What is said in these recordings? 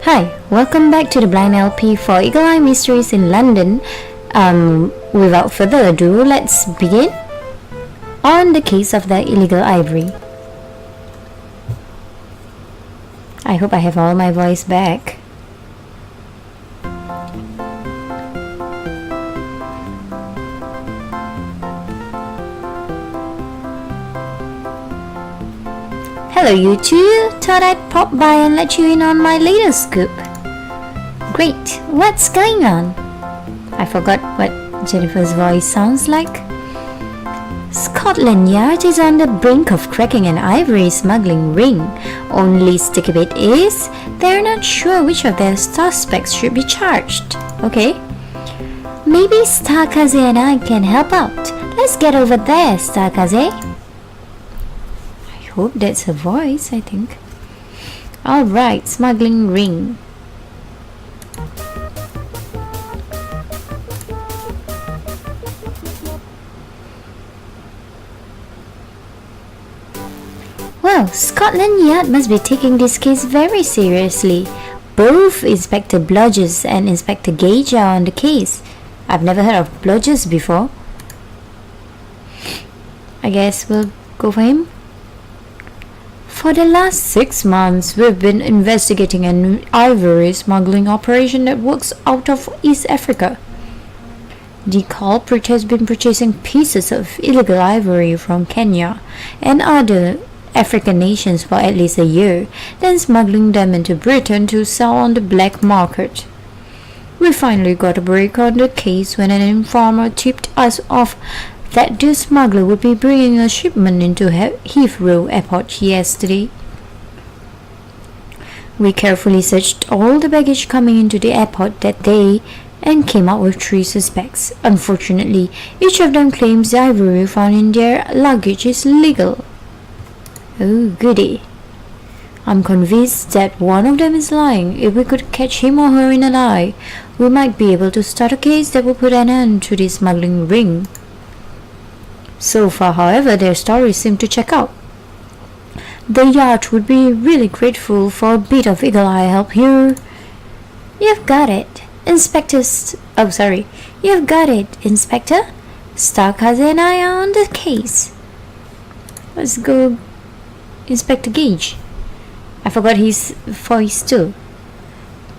Hi, welcome back to the Blind LP for Eagle Eye Mysteries in London. Without further ado, let's begin on the case of the illegal ivory. I hope I have all my voice back. Hello you two, thought I'd pop by and let you in on my latest scoop. Great, what's going on? I forgot what Jennifer's voice sounds like. Scotland Yard is on the brink of cracking an ivory smuggling ring. Only sticky bit is, they're not sure which of their suspects should be charged. Okay? Maybe Starkaze and I can help out. Let's get over there, Starkaze. Hope that's her voice, I think. Alright, smuggling ring. Well, Scotland Yard must be taking this case very seriously. Both Inspector Blodgers and Inspector Gage are on the case. I've never heard of Blodgers before. I guess we'll go for him. For the last 6 months, we've been investigating an ivory smuggling operation that works out of East Africa. The culprit has been purchasing pieces of illegal ivory from Kenya and other African nations for at least a year, then smuggling them into Britain to sell on the black market. We finally got a break on the case when an informer tipped us off that the smuggler would be bringing a shipment into Heathrow Airport yesterday. We carefully searched all the baggage coming into the airport that day and came up with 3 suspects. Unfortunately, each of them claims the ivory found in their luggage is legal. Oh goody. I'm convinced that one of them is lying. If we could catch him or her in a lie, we might be able to start a case that will put an end to this smuggling ring. So far, however, their stories seem to check out. The yacht would be really grateful for a bit of eagle eye help here. You've got it, Inspector. You've got it, Inspector. Starkaze and I are on the case. Let's go, Inspector Gage. I forgot his voice too.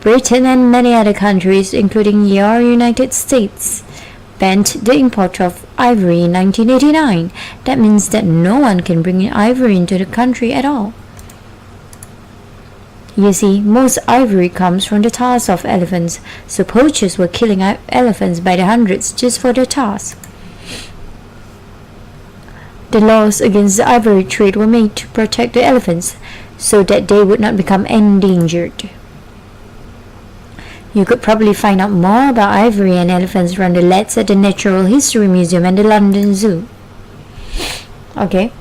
Britain and many other countries, including your United States, banned the import of ivory in 1989. That means that no one can bring ivory into the country at all. You see, most ivory comes from the tusks of elephants, so poachers were killing elephants by the hundreds just for their tusks. The laws against the ivory trade were made to protect the elephants so that they would not become endangered. You could probably find out more about ivory and elephants from the lads at the Natural History Museum and the London Zoo. Okay.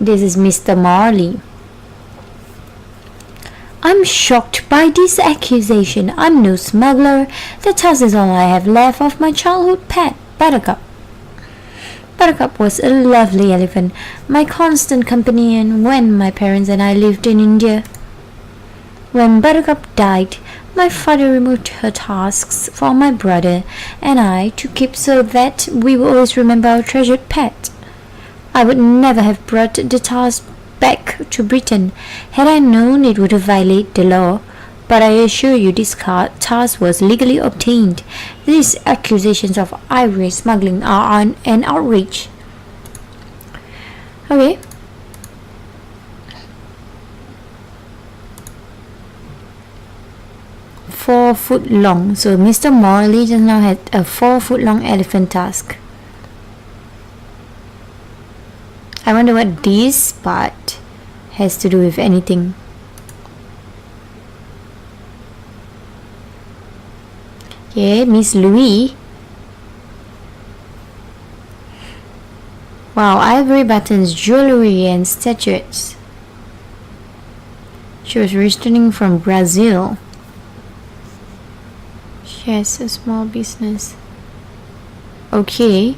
This is Mr. Marley. I'm shocked by this accusation. I'm no smuggler. The tusk is all I have left of my childhood pet, Buttercup. Buttercup was a lovely elephant, my constant companion when my parents and I lived in India. When Buttercup died, my father removed her tusks for my brother and I to keep so that we would always remember our treasured pet. I would never have brought the tusk back to Britain had I known it would have violated the law. But I assure you this tusk was legally obtained. These accusations of ivory smuggling are an outrage. Okay. Four foot long. So Mr. Morley just now had a 4 foot long elephant tusk. I wonder what this part has to do with anything. Okay, Miss Louis. Wow, ivory buttons, jewelry and statuettes. She was returning from Brazil. She has a small business. Okay.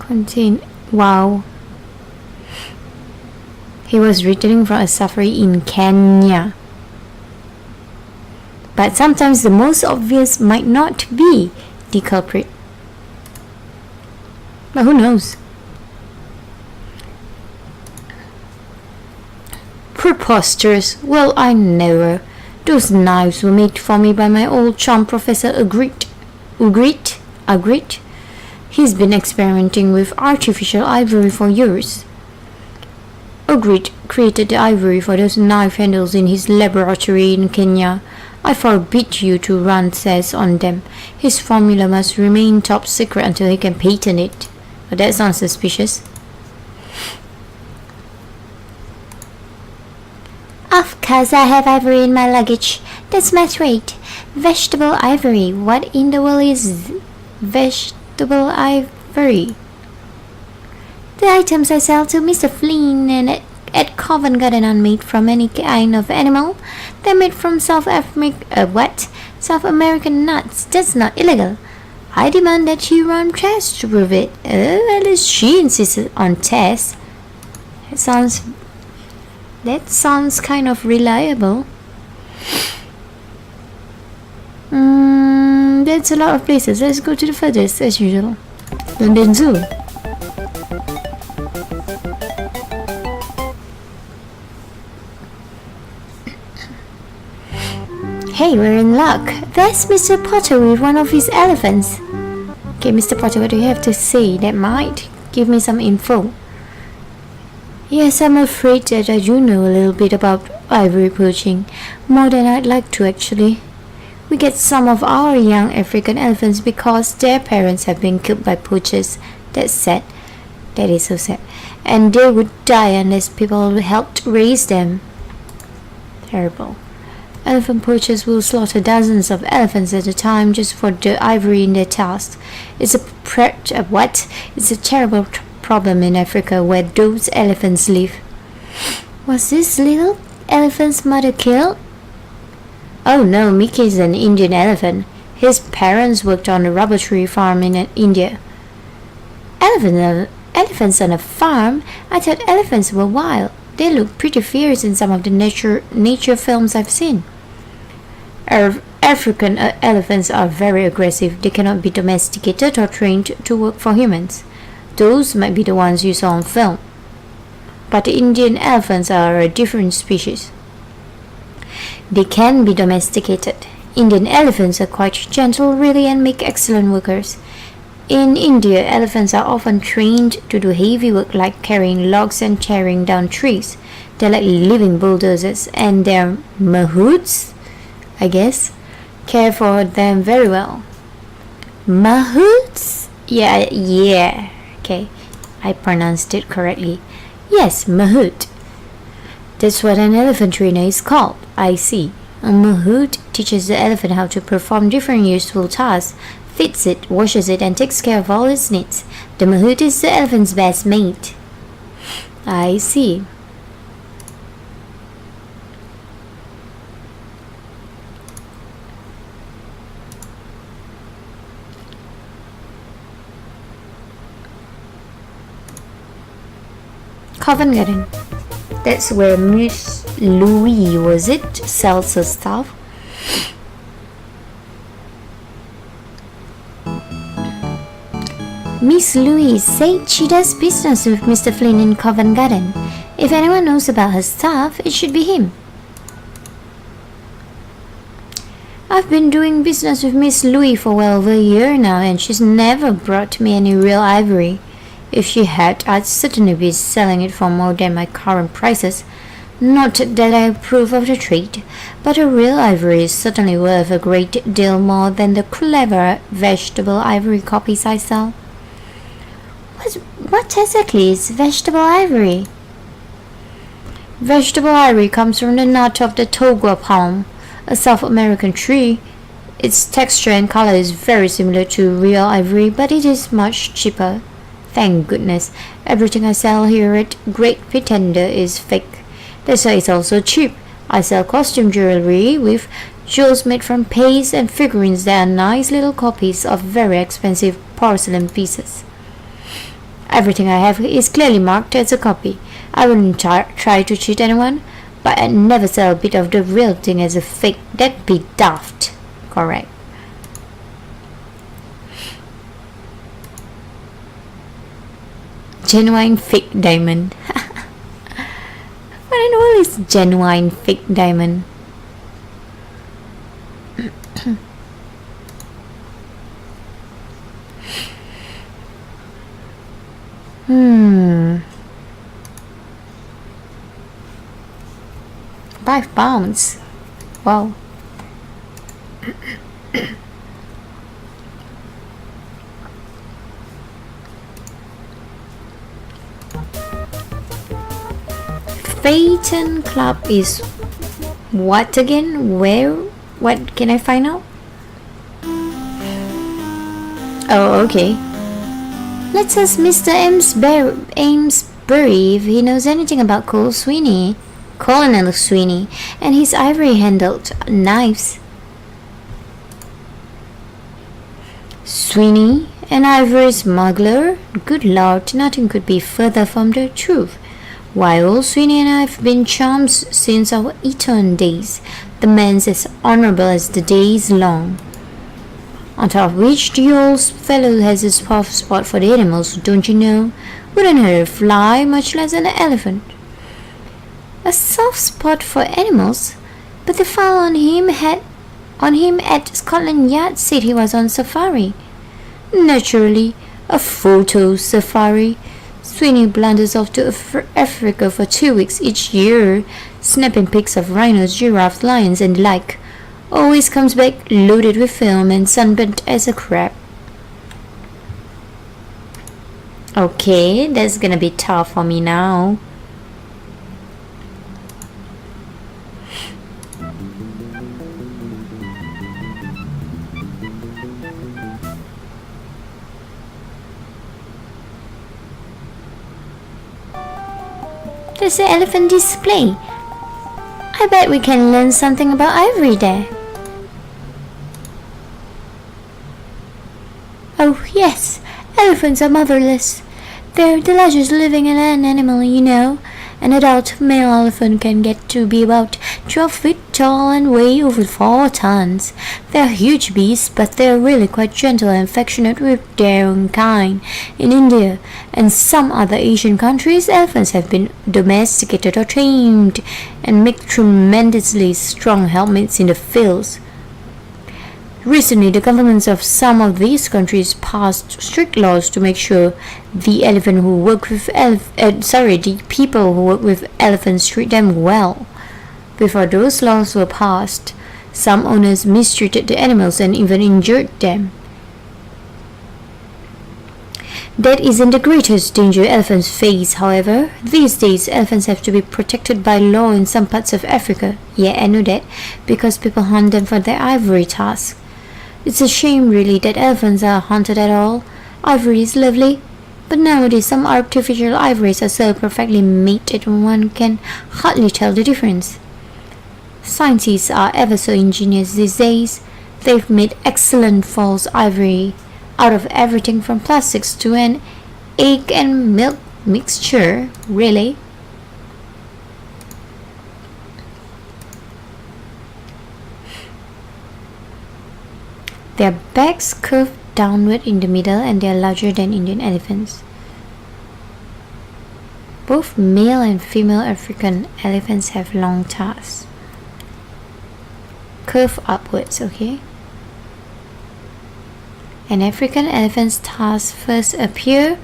Contain. Wow. He was returning from a safari in Kenya. But sometimes the most obvious might not be the culprit. But who knows? Preposterous. Well, I never. Those knives were made for me by my old chum Professor Agreed. He's been experimenting with artificial ivory for years. Agreed created the ivory for those knife handles in his laboratory in Kenya. I forbid you to run tests on them. His formula must remain top secret until he can patent it. But that sounds suspicious. Of course I have ivory in my luggage. That's my trade. Vegetable ivory. What in the world is vegetable ivory? The items I sell to Mr. Flynn and at Covent Garden aren't made from any kind of animal. They're made from South American nuts. That's not illegal. I demand that you run tests to prove it. At least she insisted on tests. That sounds kind of reliable. That's a lot of places. Let's go to the furthest as usual. London Zoo. Hey, we're in luck. There's Mr. Potter with one of his elephants. Okay, Mr. Potter, what do you have to say that might give me some info? Yes, I'm afraid that I do know a little bit about ivory poaching. More than I'd like to, actually. We get some of our young African elephants because their parents have been killed by poachers. That's sad. That is so sad. And they would die unless people helped raise them. Terrible. Elephant poachers will slaughter dozens of elephants at a time just for the ivory in their tusks. It's a terrible problem in Africa where those elephants live. Was this little elephant's mother killed? Oh no, Mickey is an Indian elephant. His parents worked on a rubber tree farm in India. Elephants on a farm? I thought elephants were wild. They look pretty fierce in some of the nature films I've seen. African elephants are very aggressive. They cannot be domesticated or trained to work for humans. Those might be the ones you saw on film. But the Indian elephants are a different species. They can be domesticated. Indian elephants are quite gentle, really, and make excellent workers. In India, elephants are often trained to do heavy work like carrying logs and tearing down trees. They're like living bulldozers, and their mahouts, I guess, care for them very well. Mahouts? Yeah. Okay, I pronounced it correctly. Yes, mahout. That's what an elephant trainer is called. I see. A mahout teaches the elephant how to perform different useful tasks, feeds it, washes it, and takes care of all its needs. The mahout is the elephant's best mate. I see. Covent Garden. That's where Miss Louis, was it, sells her stuff. Miss Louise said she does business with Mr. Flynn in Covent Garden. If anyone knows about her stuff, it should be him. I've been doing business with Miss Louise for well over a year now, and she's never brought me any real ivory. If she had, I'd certainly be selling it for more than my current prices. Not that I approve of the trade, but a real ivory is certainly worth a great deal more than the clever vegetable ivory copies I sell. What exactly is vegetable ivory? Vegetable ivory comes from the nut of the togwa palm, a South American tree. Its texture and color is very similar to real ivory, but it is much cheaper. Thank goodness, everything I sell here at Great Pretender is fake. That's why it's also cheap. I sell costume jewelry with jewels made from paste and figurines that are nice little copies of very expensive porcelain pieces. Everything I have is clearly marked as a copy. I wouldn't try to cheat anyone, but I'd never sell a bit of the real thing as a fake. That'd be daft. Correct. Genuine fake diamond. What in the world is genuine fake diamond? £5. Wow. Baton Club is what again? Where? What can I find out? Oh, okay. Let's ask Mr. Amesbury if he knows anything about Colonel Sweeney, and his ivory-handled knives. Sweeney, an ivory smuggler? Good Lord, nothing could be further from the truth. Why, old Sweeney and I have been chums since our Eton days. The man's as honourable as the day is long. On top of which, the old fellow has a soft spot for the animals, don't you know? Wouldn't hurt a fly, much less an elephant. A soft spot for animals? But the fellow on him at Scotland Yard said he was on safari. Naturally, a photo safari. Sweeney blunders off to Africa for 2 weeks each year, snapping pics of rhinos, giraffes, lions, and the like. Always comes back loaded with film and sunburnt as a crab. Okay, that's gonna be tough for me now. There's the elephant display. I bet we can learn something about Ivory there. Oh yes, elephants are motherless. They're the largest living land animal, you know. An adult male elephant can get to be about 12 feet tall and weigh over 4 tons. They're huge beasts, but they're really quite gentle and affectionate with their own kind. In India and some other Asian countries, elephants have been domesticated or tamed and make tremendously strong helpmates in the fields. Recently, the governments of some of these countries passed strict laws to make sure the people who work with elephants treat them well. Before those laws were passed, some owners mistreated the animals and even injured them. That isn't the greatest danger elephants face, however. These days, elephants have to be protected by law in some parts of Africa. Yeah, I know that, because people hunt them for their ivory tusks. It's a shame, really, that elephants are hunted at all. Ivory is lovely, but nowadays some artificial ivories are so perfectly made that one can hardly tell the difference. Scientists are ever so ingenious these days. They've made excellent false ivory out of everything from plastics to an egg and milk mixture, really. Their backs curve downward in the middle and they are larger than Indian elephants. Both male and female African elephants have long tusks. Curve upwards, okay? An African elephant's tusks first appear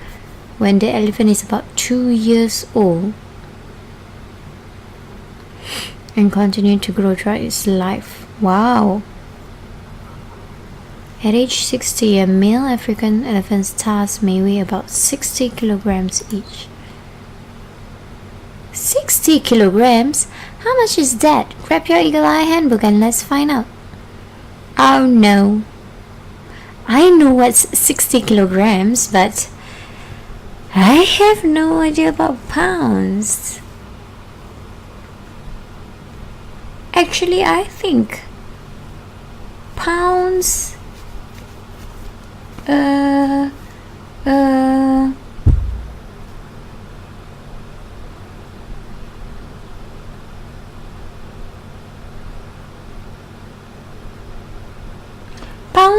when the elephant is about 2 years old and continue to grow throughout its life. Wow! At age 60, a male African elephant's tusks may weigh about 60 kilograms each. 60 kilograms? How much is that? Grab your Eagle Eye handbook and let's find out. Oh no. I know what's 60 kilograms, but I have no idea about pounds. Actually, I think pounds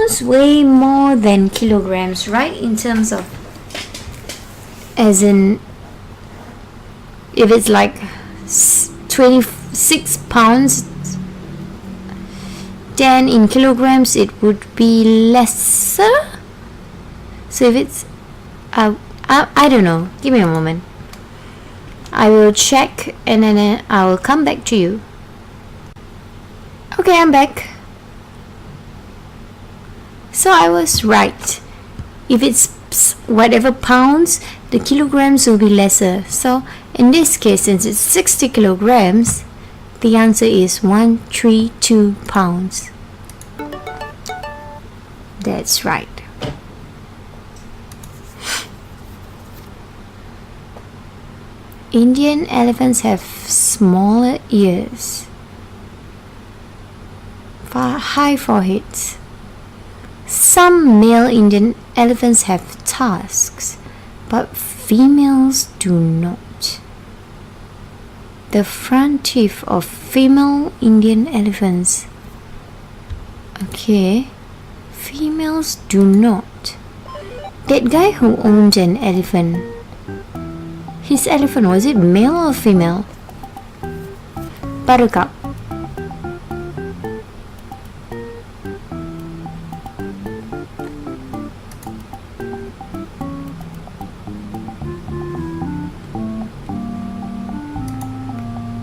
pounds weigh more than kilograms, right? In terms of, as in, if it's like 26 pounds, then in kilograms it would be lesser. So if it's, I don't know. Give me a moment. I will check and then I will come back to you. Okay, I'm back. So I was right. If it's whatever pounds, the kilograms will be lesser. So in this case, since it's 60 kilograms, the answer is 132 pounds. That's right. Indian elephants have smaller ears, high foreheads. Some male Indian elephants have tusks, but females do not. The front teeth of female Indian elephants. Okay, females do not. That guy who owned an elephant, his elephant, was it male or female? Buttercup.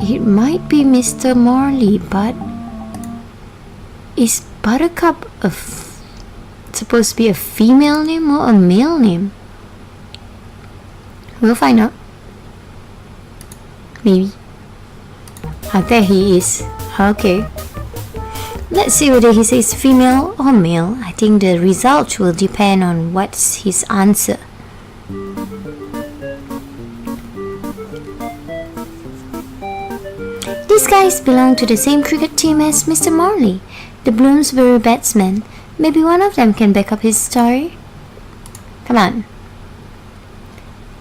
It might be Mr. Morley, but is Buttercup supposed to be a female name or a male name? We'll find out. Maybe. There he is. Okay. Let's see whether he says female or male. I think the result will depend on what's his answer. These guys belong to the same cricket team as Mr. Morley, the Bloomsbury batsman. Maybe one of them can back up his story. Come on.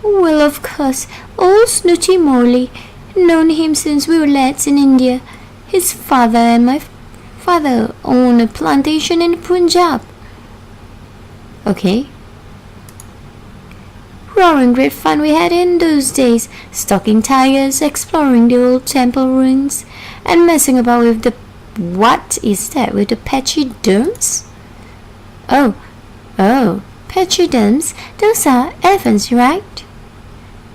Well, of course, old Snooty Morley. Known him since we were lads in India. His father and my father own a plantation in Punjab. Okay. Roaring great fun we had in those days, stalking tigers, exploring the old temple ruins, and messing about with the... What is that? With the pachyderms? Oh, pachyderms? Those are elephants, right?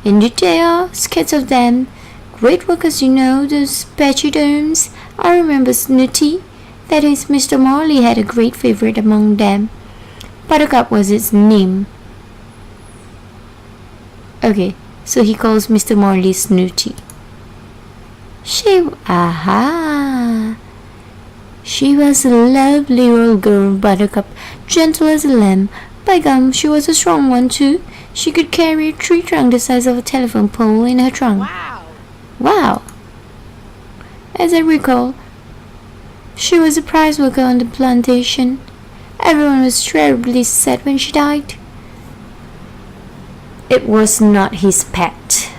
Indeed they are, scads of them. Great workers, you know, those pachyderms. I remember Snooty. That is, Mr. Morley had a great favorite among them. Buttercup was its name. Okay, so he calls Mr. Morley Snooty. She was a lovely old girl, Buttercup, gentle as a lamb. By gum, she was a strong one too. She could carry a tree trunk the size of a telephone pole in her trunk. Wow! As I recall, she was a prize worker on the plantation. Everyone was terribly sad when she died. It was not his pet.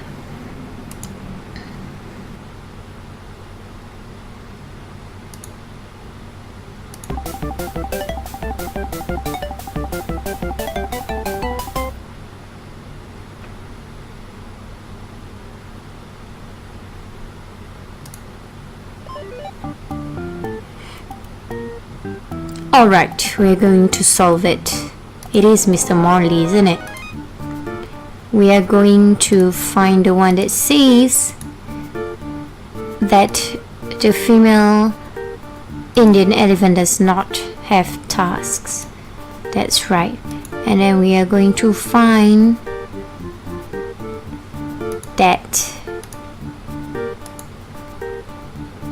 Alright, we're going to solve it. It is Mr. Morley, isn't it? We are going to find the one that says that the female Indian elephant does not have tusks. That's right. And then we are going to find that.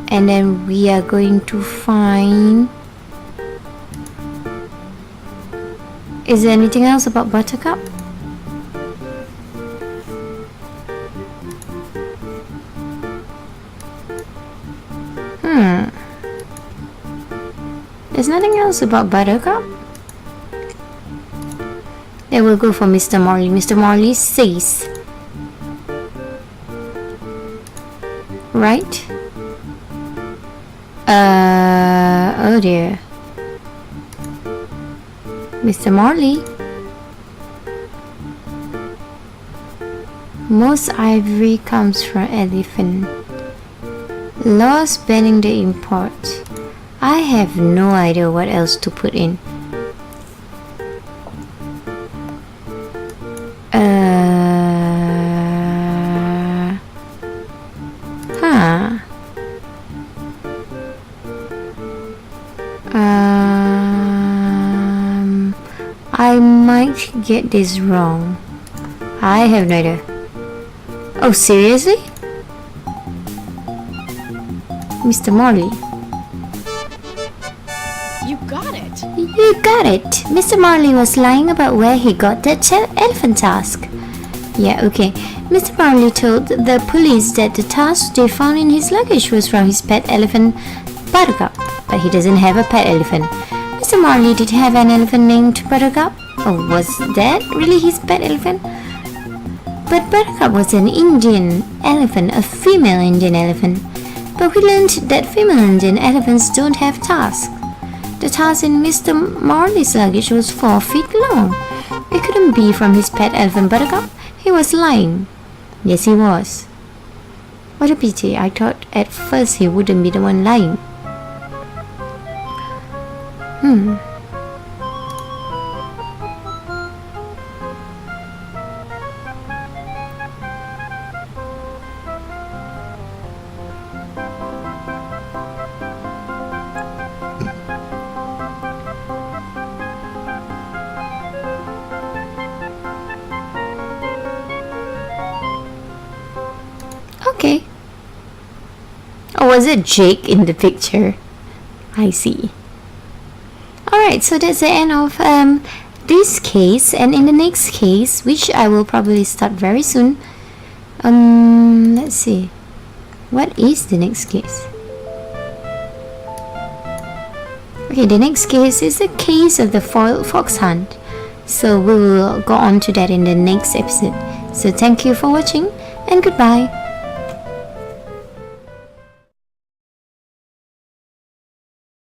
And then we are going to find... Is there anything else about Buttercup? There's nothing else about Buttercup? Then we'll go for Mr. Morley. Mr. Morley says, right? Oh dear. Mr. Morley. Most ivory comes from elephant. Laws banning the import. I have no idea what else to put in. I might get this wrong. I have no idea. Oh, seriously? Mr. Morley. You got it. You got it. Mr. Morley was lying about where he got that elephant tusk. Yeah, okay. Mr. Morley told the police that the tusk they found in his luggage was from his pet elephant, Buttercup. But he doesn't have a pet elephant. Mr. Morley did have an elephant named Buttercup. Oh, was that really his pet elephant? But Buttercup was an Indian elephant, a female Indian elephant. But we learned that female Indian elephants don't have tusks. The tusk in Mr. Morley's luggage was 4 feet long. It couldn't be from his pet elephant Buttercup. He was lying. Yes, he was. What a pity. I thought at first he wouldn't be the one lying. Okay. Or was it Jake in the picture? I see. Alright, so that's the end of this case, and in the next case, which I will probably start very soon, let's see. What is the next case? Okay, the next case is the case of the foiled fox hunt. So we will go on to that in the next episode. So thank you for watching and goodbye.